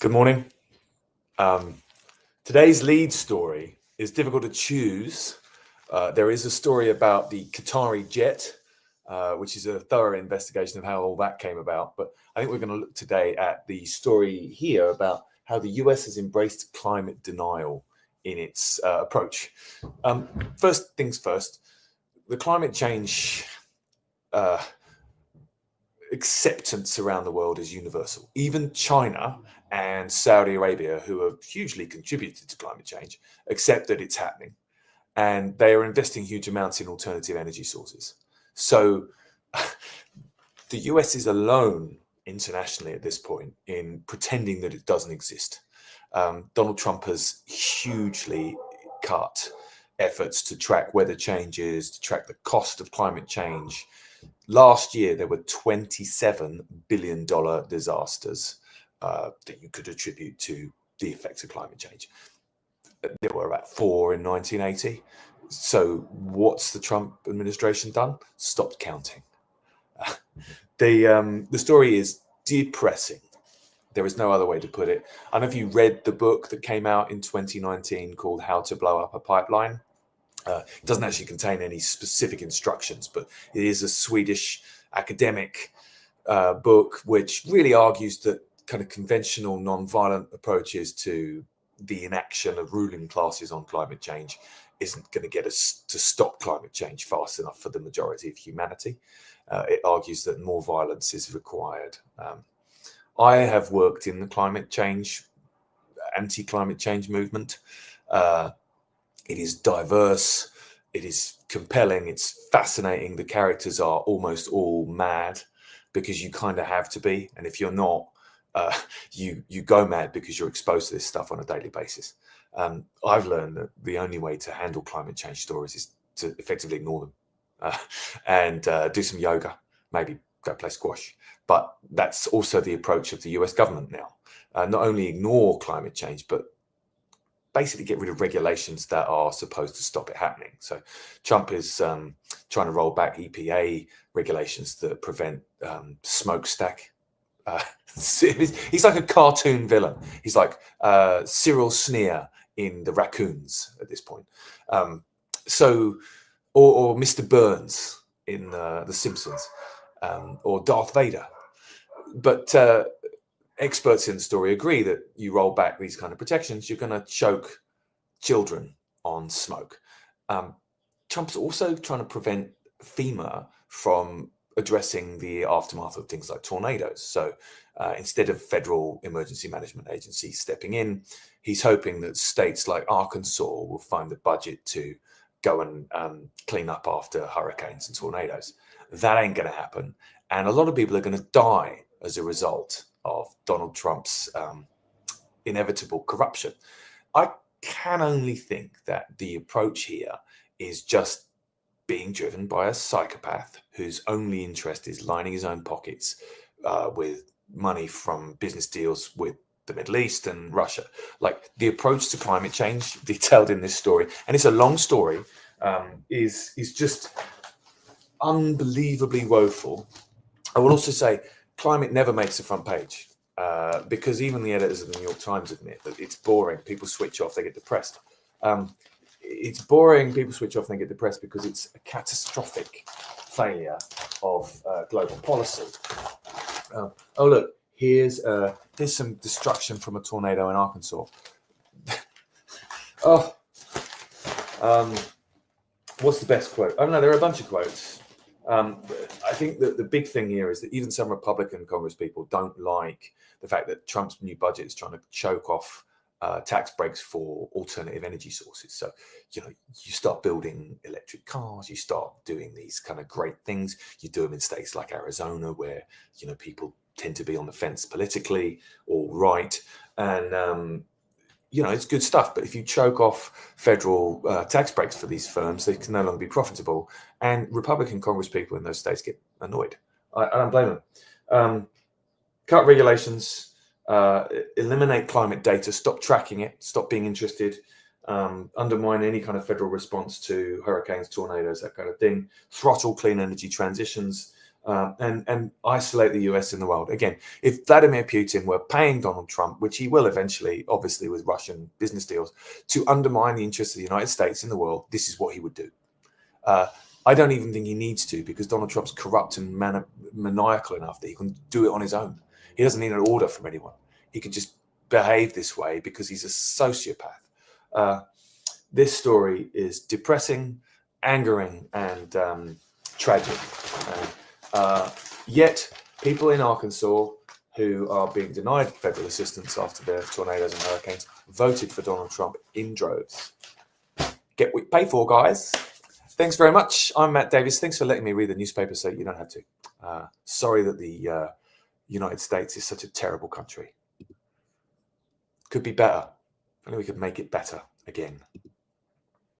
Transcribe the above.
Good morning. Today's lead story is difficult to choose. There is a story about the Qatari jet, which is a thorough investigation of how all that came about. But I think we're going to look today at the story here about how the US has embraced climate denial in its approach. First things first, the climate change acceptance around the world is universal. Even China and Saudi Arabia, who have hugely contributed to climate change, accept that it's happening. And they are investing huge amounts in alternative energy sources. So the US is alone internationally at this point in pretending that it doesn't exist. Donald Trump has hugely cut efforts to track weather changes, to track the cost of climate change. Last year, there were $27 billion disasters that you could attribute to the effects of climate change. There were about 4 in 1980. So what's the Trump administration done? Stopped counting. The story is depressing. There is no other way to put it. I don't know if you read the book that came out in 2019 called How to Blow Up a Pipeline. It doesn't actually contain any specific instructions, but it is a Swedish academic book which really argues that kind of conventional non-violent approaches to the inaction of ruling classes on climate change isn't going to get us to stop climate change fast enough for the majority of humanity. It argues that more violence is required. I have worked in the anti-climate change movement. It is diverse, it is compelling, it's fascinating. The characters are almost all mad because you kind of have to be. And if you're not, you go mad because you're exposed to this stuff on a daily basis. I've learned that the only way to handle climate change stories is to effectively ignore them and do some yoga, maybe go play squash. But that's also the approach of the US government now. Not only ignore climate change, but basically get rid of regulations that are supposed to stop it happening. So Trump is trying to roll back EPA regulations that prevent smokestack. He's like a cartoon villain. He's like Cyril Sneer in The Raccoons at this point. Or Mr. Burns in The Simpsons, or Darth Vader. But experts in the story agree that you roll back these kind of protections, you're going to choke children on smoke. Trump's also trying to prevent FEMA from addressing the aftermath of things like tornadoes. So instead of Federal Emergency Management Agency stepping in, he's hoping that states like Arkansas will find the budget to go and clean up after hurricanes and tornadoes. That ain't going to happen. And a lot of people are going to die as a result of Donald Trump's inevitable corruption. I can only think that the approach here is just being driven by a psychopath whose only interest is lining his own pockets with money from business deals with the Middle East and Russia. Like the approach to climate change detailed in this story, and it's a long story, is just unbelievably woeful. I will also say climate never makes the front page because even the editors of the New York Times admit that it's boring. People switch off, they get depressed. It's boring, people switch off and they get depressed because it's a catastrophic failure of global policy. Oh, look, here's some destruction from a tornado in Arkansas. What's the best quote? I don't know, there are a bunch of quotes. I think that the big thing here is that even some Republican Congress people don't like the fact that Trump's new budget is trying to choke off tax breaks for alternative energy sources. So, you start building electric cars, you start doing these kind of great things. You do them in states like Arizona, where, people tend to be on the fence politically or right. And, it's good stuff. But if you choke off federal tax breaks for these firms, they can no longer be profitable. And Republican Congress people in those states get annoyed. I don't blame them. Cut regulations. Eliminate climate data, stop tracking it, stop being interested, undermine any kind of federal response to hurricanes, tornadoes, that kind of thing, throttle clean energy transitions, and isolate the US in the world. Again, if Vladimir Putin were paying Donald Trump, which he will eventually, obviously with Russian business deals, to undermine the interests of the United States in the world, this is what he would do. I don't even think he needs to, because Donald Trump's corrupt and maniacal enough that he can do it on his own. He doesn't need an order from anyone. He can just behave this way because he's a sociopath. This story is depressing, angering, and tragic. Yet people in Arkansas who are being denied federal assistance after the tornadoes and hurricanes voted for Donald Trump in droves. Get what you pay for, guys. Thanks very much. I'm Matt Davis. Thanks for letting me read the newspaper so you don't have to. Sorry that the United States is such a terrible country. Could be better. Only we could make it better again.